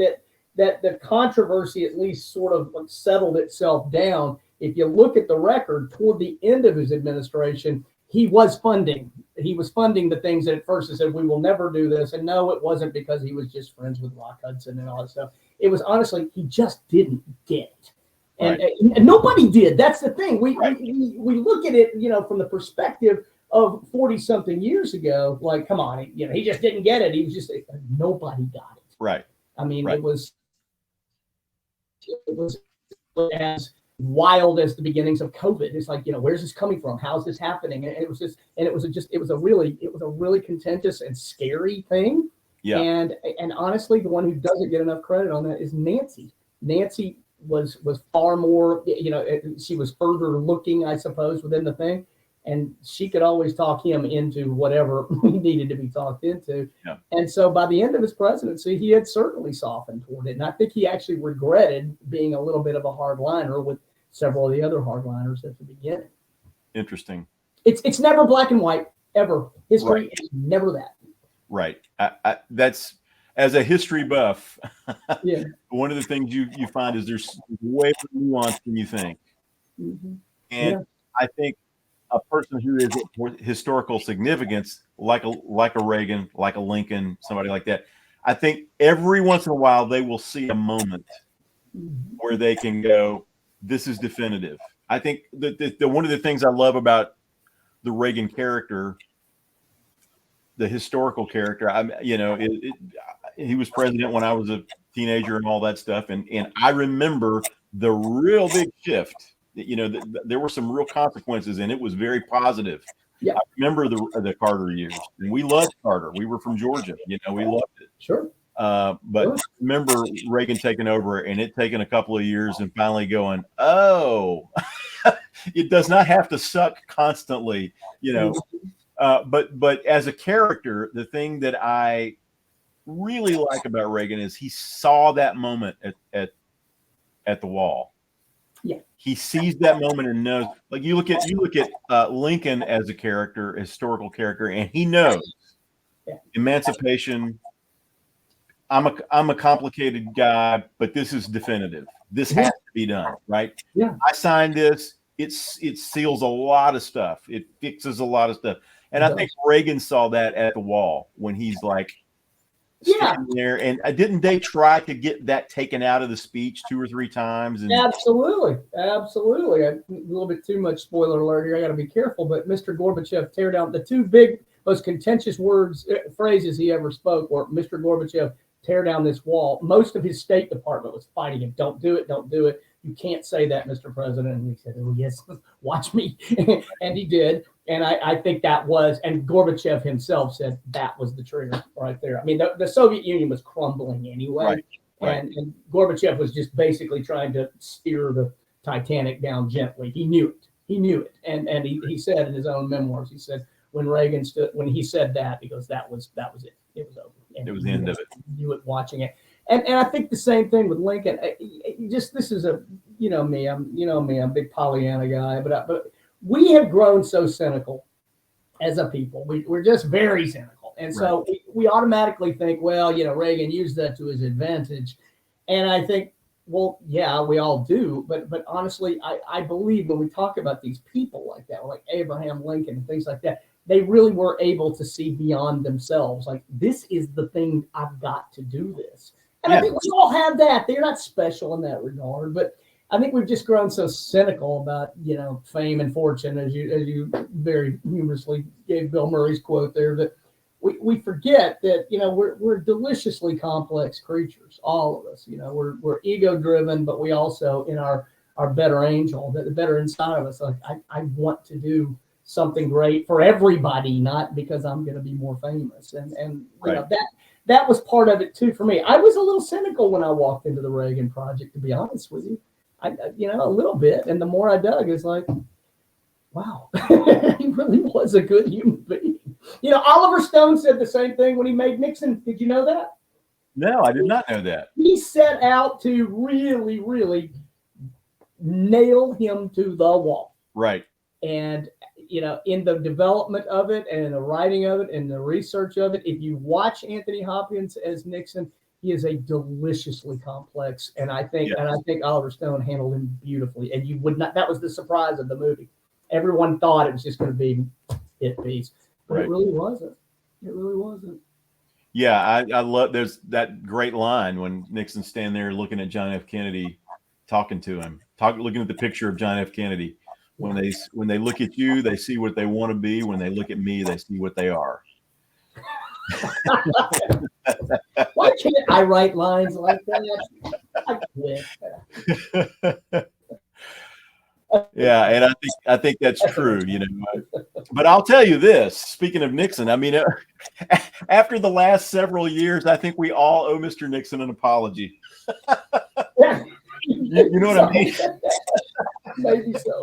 that the controversy at least sort of settled itself down, if you look at the record toward the end of his administration, he was funding the things that at first he said, we will never do this. And no, it wasn't because he was just friends with Rock Hudson and all that stuff. It was honestly, he just didn't get it. And nobody did. That's the thing. We look at it, from the perspective of 40 something years ago, like, come on, he just didn't get it. He was just, nobody got it. Right. I mean, it was as wild as the beginnings of COVID. It's like, where's this coming from? How's this happening? And it was a really contentious and scary thing. Yeah. And honestly, the one who doesn't get enough credit on that is Nancy. Nancy was far more, she was further looking, I suppose, within the thing. And she could always talk him into whatever he needed to be talked into. Yeah. And so by the end of his presidency, he had certainly softened toward it. And I think he actually regretted being a little bit of a hardliner with several of the other hardliners at the beginning. Interesting. It's never black and white, ever. History is never that. Right. That's, as a history buff, yeah. One of the things you find is there's way more nuance than you think. Mm-hmm. And I think a person who is of historical significance, like a Reagan, like a Lincoln, somebody like that, I think every once in a while they will see a moment where they can go, this is definitive. I think that the one of the things I love about the Reagan character, the historical character, he was president when I was a teenager and all that stuff. And I remember the real big shift. There were some real consequences, and it was very positive. Yeah. I remember the Carter years, and we loved Carter. We were from Georgia. We loved it. Sure. But remember Reagan taking over and it taking a couple of years and finally going, oh, it does not have to suck constantly, but as a character, the thing that I really like about Reagan is he saw that moment at the wall. Yeah. He sees that moment and knows, like you look at Lincoln as a character, a historical character, and he knows emancipation. I'm a complicated guy, but this is definitive. This has to be done, right? Yeah. I signed this. It seals a lot of stuff. It fixes a lot of stuff. And I think Reagan saw that at the wall when he's like standing there. And didn't they try to get that taken out of the speech 2 or 3 times? And Absolutely. A little bit too much spoiler alert here. I got to be careful. But Mr. Gorbachev tear down the 2 big, most contentious phrases he ever spoke were Mr. Gorbachev, tear down this wall. Most of his State Department was fighting him. Don't do it. Don't do it. You can't say that, Mr. President. And he said, oh, yes, watch me. And he did. And I think that was, and Gorbachev himself said that was the trigger right there. I mean, the Soviet Union was crumbling anyway. Right. And Gorbachev was just basically trying to steer the Titanic down gently. He knew it. And he said in his own memoirs, he said, when he said that, he goes, that was it. It was over. It was the end of it. You it watching it. And I think the same thing with Lincoln. This is a, me, I'm a big Pollyanna guy, but we have grown so cynical as a people. We're just very cynical. And so we automatically think, well, Reagan used that to his advantage. And I think, well, yeah, we all do. But honestly, I believe when we talk about these people like that, like Abraham Lincoln and things like that, they really were able to see beyond themselves. Like, this is the thing, I've got to do this. And I think we all have that. They're not special in that regard, but I think we've just grown so cynical about, fame and fortune, as you very humorously gave Bill Murray's quote there, that we forget that, we're deliciously complex creatures, all of us. We're ego driven, but we also, in our better angel, the better inside of us, like, I want to do something great for everybody, not because I'm going to be more famous. And that was part of it too for me. I was a little cynical when I walked into the Reagan project, to be honest with you. A little bit. And the more I dug, it's like, wow, he really was a good human being. Oliver Stone said the same thing when he made Nixon. Did you know that? No, I did not know that. He set out to really, really nail him to the wall. Right. And, in the development of it and in the writing of it and the research of it, if you watch Anthony Hopkins as Nixon, he is a deliciously complex. And I think Oliver Stone handled him beautifully. And you would not, that was the surprise of the movie. Everyone thought it was just going to be hit piece. But it really wasn't. It really wasn't. Yeah, I love, there's that great line when Nixon's standing there looking at John F. Kennedy, talking to him, looking at the picture of John F. Kennedy. When they look at you, they see what they want to be. When they look at me, they see what they are. Why can't I write lines like that? I quit. Yeah, and I think that's true, But I'll tell you this, speaking of Nixon, I mean, after the last several years, I think we all owe Mr. Nixon an apology. You know what I mean? Maybe so.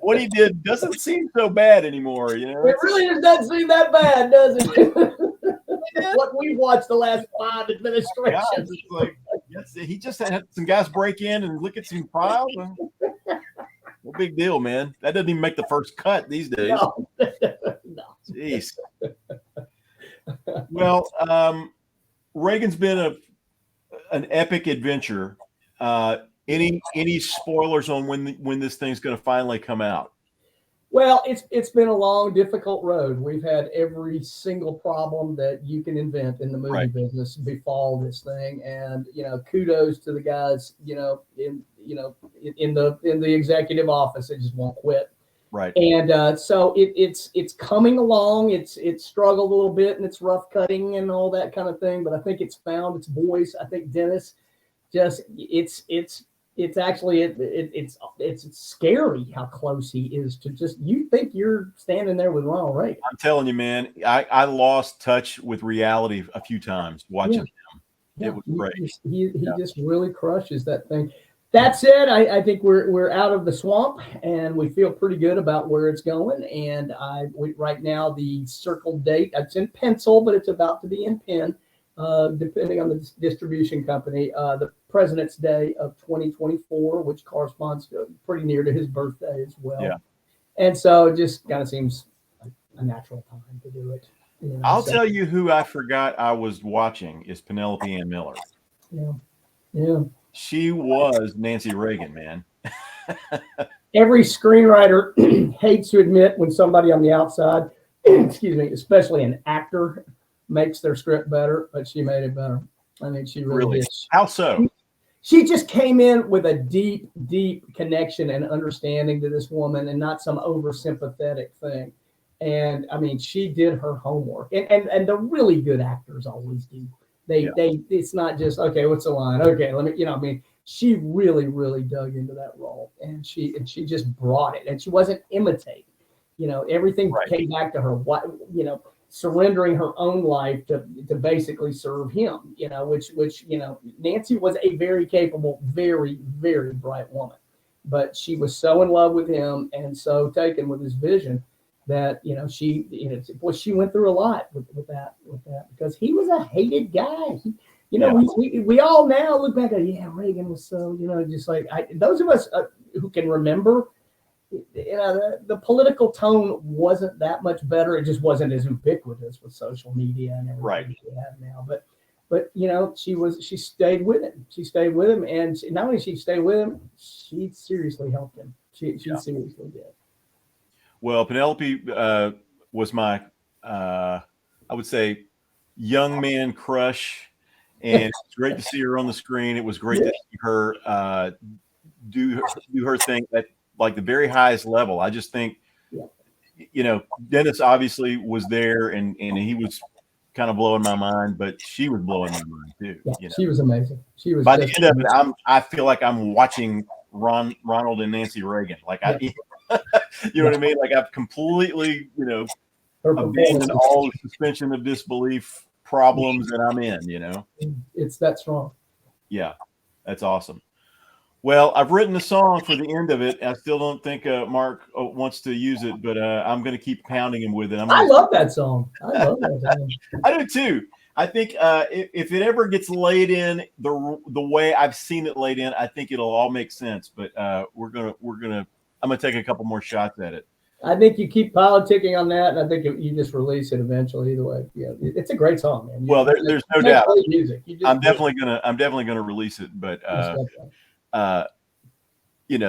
What he did doesn't seem so bad anymore, It really doesn't seem that bad, does it? What we watched the last 5 administrations. He just had some guys break in and look at some files. No big deal, man. That doesn't even make the first cut these days. No. Jeez. Well, Reagan's been an epic adventure. Any spoilers on when this thing's going to finally come out? Well, it's been a long, difficult road. We've had every single problem that you can invent in the movie business befall this thing, and kudos to the guys, in the executive office that just won't quit. Right. And so it's coming along. It's struggled a little bit, and it's rough cutting and all that kind of thing. But I think it's found its voice. I think Dennis it's actually it's scary how close he is to just, you think you're standing there with Ronald Reagan. I'm telling you, man, I lost touch with reality a few times watching him. It was great. He just really crushes that thing. That said, I think we're out of the swamp and we feel pretty good about where it's going. And right now the circled date, it's in pencil, but it's about to be in pen. Depending on the distribution company, the President's Day of 2024, which corresponds to pretty near to his birthday as well. Yeah. And so it just kind of seems like a natural time to do it. I'll tell you who I forgot I was watching is Penelope Ann Miller. Yeah. She was Nancy Reagan, man. Every screenwriter hates to admit when somebody on the outside, excuse me, especially an actor, makes their script better, but she made it better. I mean, she really did. How so? She just came in with a deep, deep connection and understanding to this woman, and not some oversympathetic thing. And I mean, she did her homework, and the really good actors always do. They it's not just, okay, what's the line? Okay, let me, I mean, she really, really dug into that role, and she just brought it, and she wasn't imitating. Everything came back to her. Surrendering her own life to basically serve him, which Nancy was a very capable, very, very bright woman, but she was so in love with him and so taken with his vision that, she went through a lot with that, because he was a hated guy. Yeah. We all now look back at, yeah, Reagan was so, just like those of us who can remember, the political tone wasn't that much better. It just wasn't as ubiquitous with social media and everything we have now. But she stayed with him. She stayed with him, and not only she stayed with him, she seriously helped him. She seriously did. Well, Penelope was my, I would say, young man crush, and it's great to see her on the screen. It was great to see her do her thing at like the very highest level. I just think, Dennis obviously was there, and he was kind of blowing my mind, but she was blowing my mind too. Yeah, she was amazing. She was. By the end of it, I feel like I'm watching Ronald and Nancy Reagan. Like you know what I mean? Like I've completely, abandoned all the suspension of disbelief problems that I'm in. It's that strong. Yeah, that's awesome. Well, I've written a song for the end of it. I still don't think Mark wants to use it, but I'm going to keep pounding him with it. I love that song. I love that song. I do too. I think if it ever gets laid in the way I've seen it laid in, I think it'll all make sense. But I'm gonna take a couple more shots at it. I think you keep politicking on that, and I think you just release it eventually. Either way, it's a great song, man. Well, there's no doubt. Music. I'm definitely gonna release it. But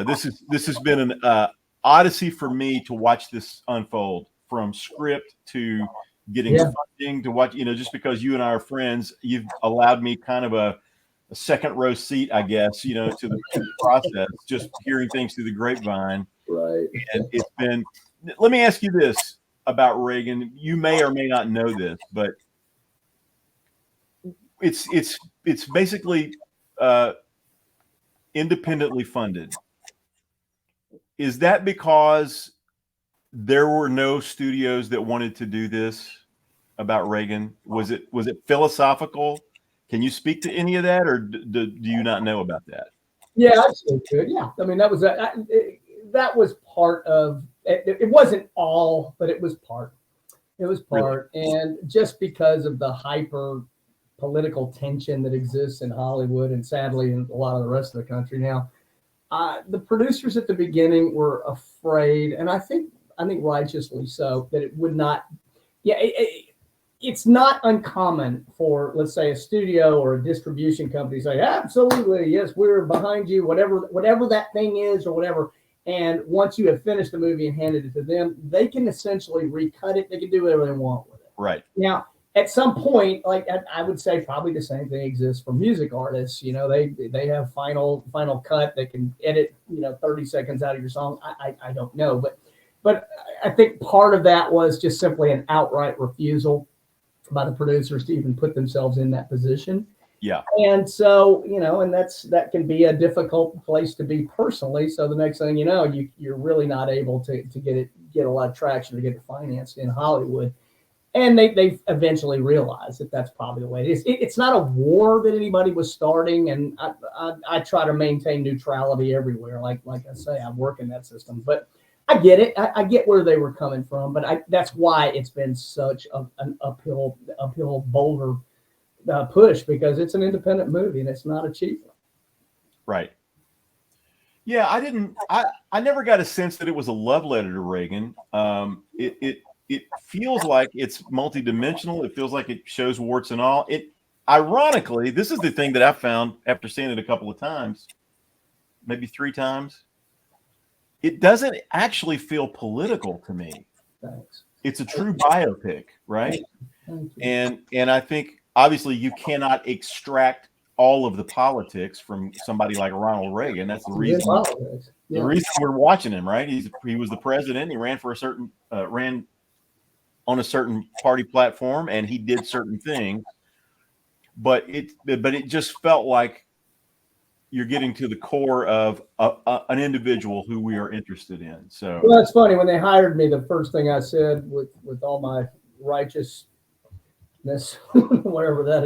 this has been an odyssey for me to watch this unfold from script to getting funding to watch. Just because you and I are friends, you've allowed me kind of a second row seat, I guess. To the process, just hearing things through the grapevine. Right. And it's been. Let me ask you this about Reagan. You may or may not know this, but it's basically independently funded. Is that because there were no studios that wanted to do this about Reagan? Was it philosophical? Can you speak to any of that, or do you not know about that? Yeah, absolutely good. Yeah, I mean that was part of it. It wasn't all, but it was part. It was part, really? And just because of the hyper political tension that exists in Hollywood and sadly in a lot of the rest of the country now, the producers at the beginning were afraid, and I think righteously so, that it would not. Yeah, it's not uncommon for, let's say, a studio or a distribution company to say, absolutely, yes, we're behind you, whatever that thing is or whatever. And once you have finished the movie and handed it to them, they can essentially recut it. They can do whatever they want with it. Right. Now, at some point, like I would say probably the same thing exists for music artists. They have final cut. They can edit, 30 seconds out of your song. I don't know. But I think part of that was just simply an outright refusal by the producers to even put themselves in that position. Yeah. And so, and that can be a difficult place to be personally. So the next thing you know, you're really not able to get a lot of traction to get it financed in Hollywood. And they eventually realized that that's probably the way it is. It's not a war that anybody was starting. And I try to maintain neutrality everywhere. Like I say, I work in that system, but I get it. I get where they were coming from, but that's why it's been such an uphill boulder push, because it's an independent movie and it's not a cheap one. Right. Yeah, I never got a sense that it was a love letter to Reagan. It feels like it's multidimensional. It feels like it shows warts and all. Ironically, this is the thing that I found after seeing it a couple of times, maybe 3 times. It doesn't actually feel political to me. Thanks. It's a true biopic, right? And I think obviously you cannot extract all of the politics from somebody like Ronald Reagan. That's the reason. The reason we're watching him, right? He was the president. He ran for a certain ran on a certain party platform, and he did certain things. But it just felt like you're getting to the core of an individual who we are interested in. So, well, that's funny. When they hired me, the first thing I said with all my righteousness, whatever that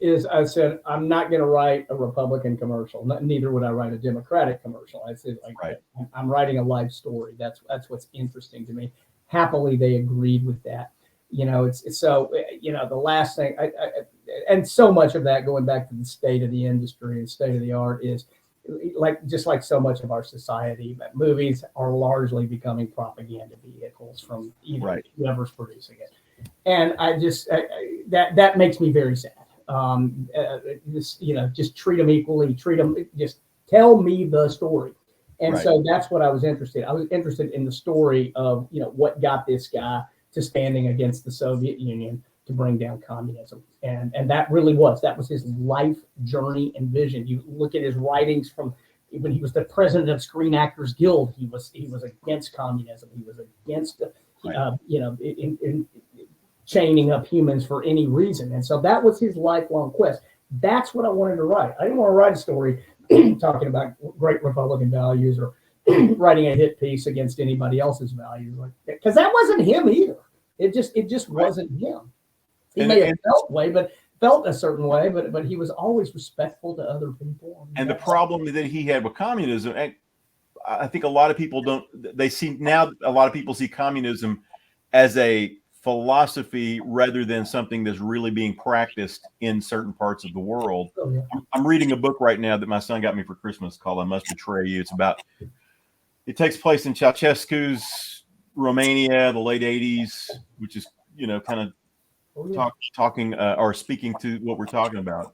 is I said, I'm not going to write a Republican commercial. Neither would I write a Democratic commercial. I said, right. I'm writing a life story. That's what's interesting to me. Happily, they agreed with that. it's so, the last thing and so much of that, going back to the state of the industry and state of the art, is just like so much of our society, that movies are largely becoming propaganda vehicles from whoever's producing it. And that makes me very sad. Just treat them equally, just tell me the story. And so that's what I was interested in. I was interested in the story of, what got this guy to standing against the Soviet Union to bring down communism. And that was his life journey and vision. You look at his writings from when he was the president of Screen Actors Guild, he was against communism. He was against, in chaining up humans for any reason. And so that was his lifelong quest. That's what I wanted to write. I didn't want to write a story talking about great Republican values or writing a hit piece against anybody else's values, because that wasn't him either. It just wasn't him. He may have felt a certain way, but he was always respectful to other people. And the problem that he had with communism, I think a lot of people a lot of people see communism as a philosophy rather than something that's really being practiced in certain parts of the world. Oh, yeah. I'm reading a book right now that my son got me for Christmas called I Must Betray You. It takes place in Ceausescu's Romania, the late 80s, which is, kind of talking or speaking to what we're talking about.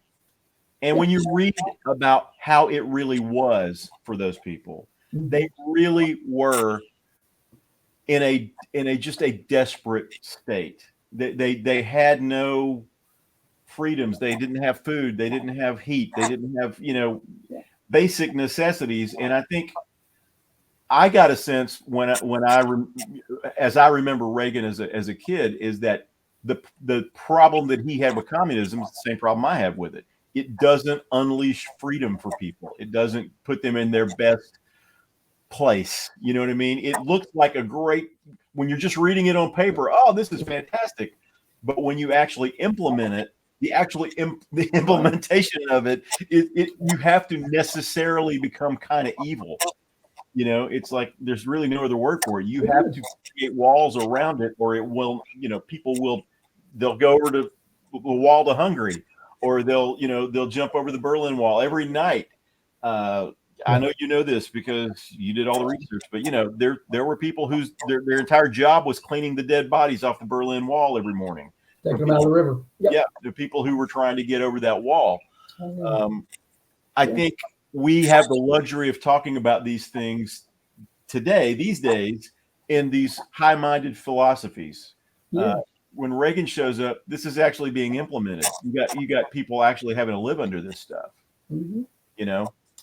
And when you read about how it really was for those people, they really were in a just a desperate state. They had no freedoms. They didn't have food. They didn't have heat. They didn't have, basic necessities. And I think I got a sense as I remember Reagan as a kid, is that the problem that he had with communism is the same problem I have with it. It doesn't unleash freedom for people. It doesn't put them in their best place. You know what I mean? It looks like when you're just reading it on paper, oh, this is fantastic. But when you actually implement it, the implementation of it, you have to necessarily become kind of evil. It's like there's really no other word for it. You have to create walls around it, or it will, they'll go over to the wall to Hungary, or they'll jump over the Berlin Wall every night. I know you know this because you did all the research, but there were people whose their entire job was cleaning the dead bodies off the Berlin Wall every morning. Taking them out of the river. Yep. Yeah, the people who were trying to get over that wall. I think we have the luxury of talking about these things these days, in these high-minded philosophies. When Reagan shows up, this is actually being implemented. You got people actually having to live under this stuff.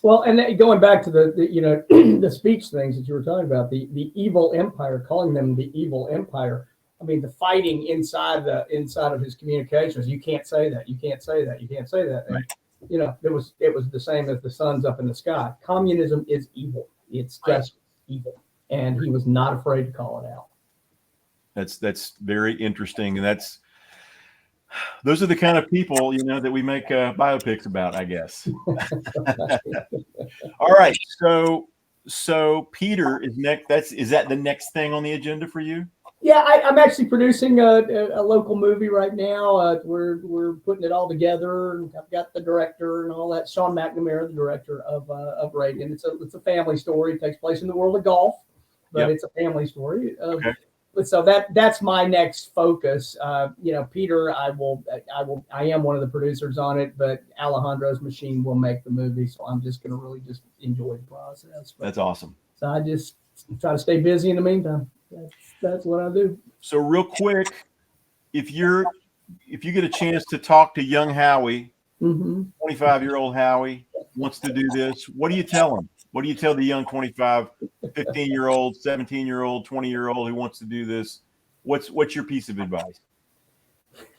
Well, and then going back to the the speech things that you were talking about, the evil empire, calling them the evil empire. I mean, the fighting inside of his communications. You can't say that. You can't say that. You can't say that. Right. And, it was the same as the sun's up in the sky. Communism is evil. It's just evil, and he was not afraid to call it out. That's very interesting, and those are the kind of people that we make biopics about, I guess. All right, so Peter is next. Is that the next thing on the agenda for you? Yeah, I'm actually producing a local movie right now. We're putting it all together, and I've got the director and all that. Sean McNamara, the director of Reagan. It's a family story. It takes place in the world of golf, but It's a family story. Okay. So that's my next focus. Peter, I am one of the producers on it, but Alejandro's machine will make the movie. So I'm just going to really just enjoy the process. That's awesome. So I just try to stay busy in the meantime. That's what I do. So real quick, if you get a chance to talk to young Howie, 25-year-old Howie wants to do this, what do you tell him? What do you tell the young 25, 15-year-old, 17-year-old, 20-year-old who wants to do this? What's your piece of advice?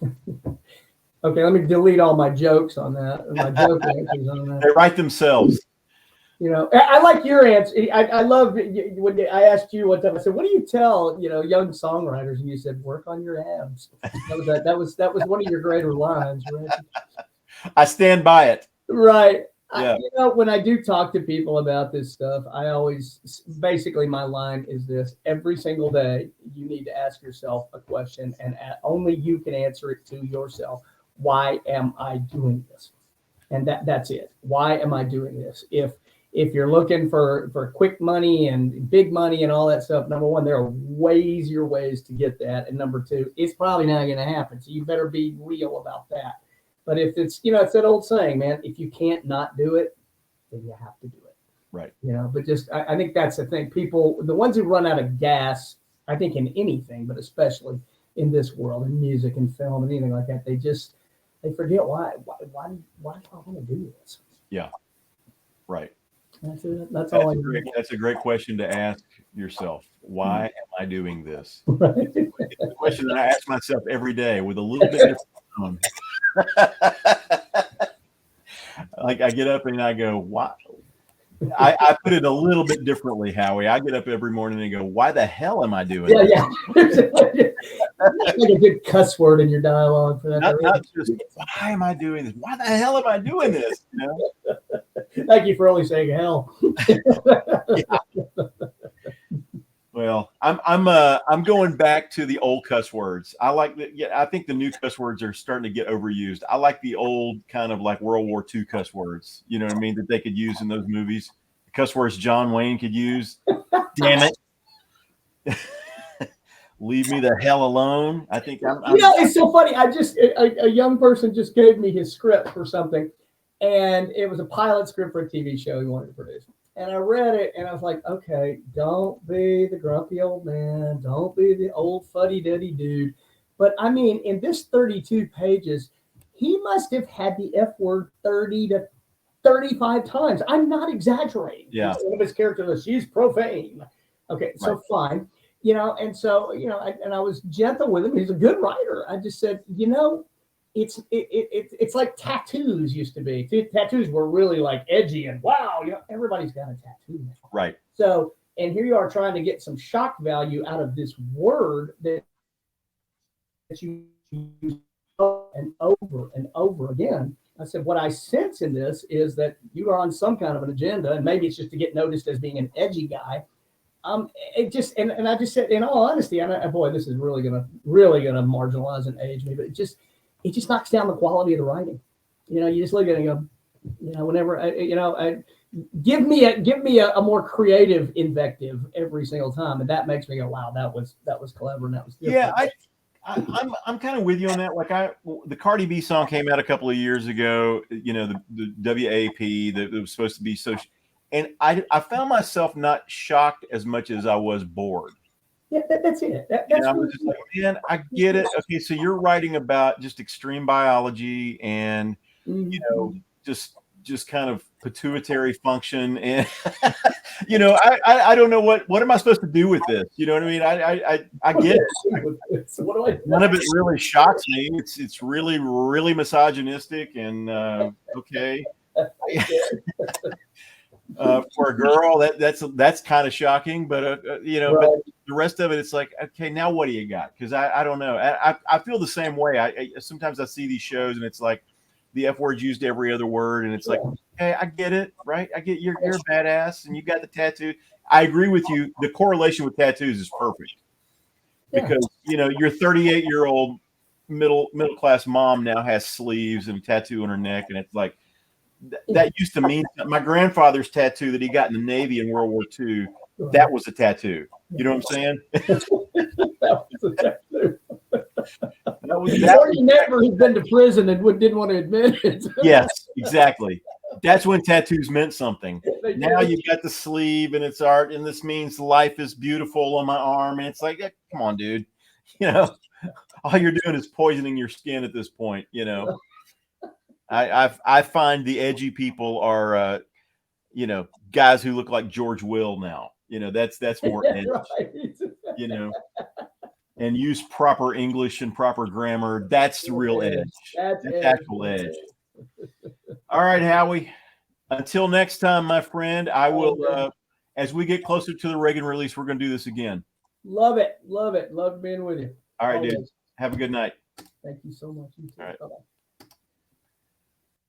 Okay, let me delete all my jokes on that. My joke answers on that. They write themselves. I like your answer. I love when I asked you one time. I said, "What do you tell young songwriters?" And you said, "Work on your abs." That was one of your greater lines, right? I stand by it. Right. Yeah. When I do talk to people about this stuff, I always basically my line is this: every single day, you need to ask yourself a question, and only you can answer it to yourself. Why am I doing this? And that's it. Why am I doing this? If you're looking for quick money and big money and all that stuff, number one, there are easier ways to get that, and number two, it's probably not going to happen. So you better be real about that. But if it's, it's that old saying, man, if you can't not do it, then you have to do it. Right. But just, I think that's the thing. People, the ones who run out of gas, I think in anything, but especially in this world, in music and film and anything like that, they forget why do I want to do this? Yeah. Right. That's it. That's all. That's a great question to ask yourself. Why am I doing this? Right. It's a question that I ask myself every day with a little bit different tone. Like I get up and I go, why? I put it a little bit differently, Howie. I get up every morning and go, why the hell am I doing this? Yeah. That's like a good cuss word in your dialogue for that. Not just, why am I doing this? Why the hell am I doing this? Thank you for only saying hell. Yeah. Well, I'm going back to the old cuss words. I like that. Yeah, I think the new cuss words are starting to get overused. I like the old kind of like World War II cuss words. You know what I mean? That they could use in those movies. The cuss words John Wayne could use. Damn it. Leave me the hell alone. I think I'm it's so funny. I just a young person just gave me his script for something, and it was a pilot script for a TV show he wanted to produce. And I read it, and I was like, okay, don't be the grumpy old man. Don't be the old fuddy-duddy dude. But, I mean, in this 32 pages, he must have had the F word 30 to 35 times. I'm not exaggerating. Yeah. One of his characters, she's profane. Okay, so right. Fine. And so, I was gentle with him. He's a good writer. I just said, it's like tattoos used to be. Tattoos were really like edgy and wow, everybody's got a tattoo now. Right. So, and here you are trying to get some shock value out of this word that you use over and over again. I said, what I sense in this is that you are on some kind of an agenda, and maybe it's just to get noticed as being an edgy guy. It just, and I just said, in all honesty, boy, this is really gonna marginalize and age me, but it just knocks down the quality of the writing. You just look at it and go, whenever, give me a more creative invective every single time. And that makes me go, wow, that was clever. And that was different. Yeah. I'm kind of with you on that. Like the Cardi B song came out a couple of years ago, the WAP that was supposed to be so, and I found myself not shocked as much as I was bored. Yeah, that's it. I was just like, man, I get it. Okay, so you're writing about just extreme biology and just kind of pituitary function, and I don't know what am I supposed to do with this? You know what I mean? I get it. So what do I? None of it really shocks me. It's really really misogynistic and okay. For a girl, that's kind of shocking, but but the rest of it, it's like, okay, now what do you got? Because I don't know. I feel the same way. I sometimes I see these shows and it's like the F word's used every other word, and it's like, okay, I get it, right? I get you're a badass and you got the tattoo. I agree with you. The correlation with tattoos is perfect because your 38-year-old middle class mom now has sleeves and a tattoo on her neck, and it's like. That used to mean my grandfather's tattoo that he got in the Navy in World War II. That was a tattoo. You know what I'm saying? That was a tattoo. Or your neighbor who's been to prison and didn't want to admit it. Yes, exactly. That's when tattoos meant something. Now you've got the sleeve and it's art, and this means life is beautiful on my arm. And it's like, come on, dude. All you're doing is poisoning your skin at this point. I find the edgy people are, guys who look like George Will now. That's more edge. Right. And use proper English and proper grammar. That's the real edge. That's actual edge. All right, Howie. Until next time, my friend, I will. As we get closer to the Reagan release, we're going to do this again. Love it. Love being with you. All right, dude. Have a good night. Thank you so much. All right. Bye-bye.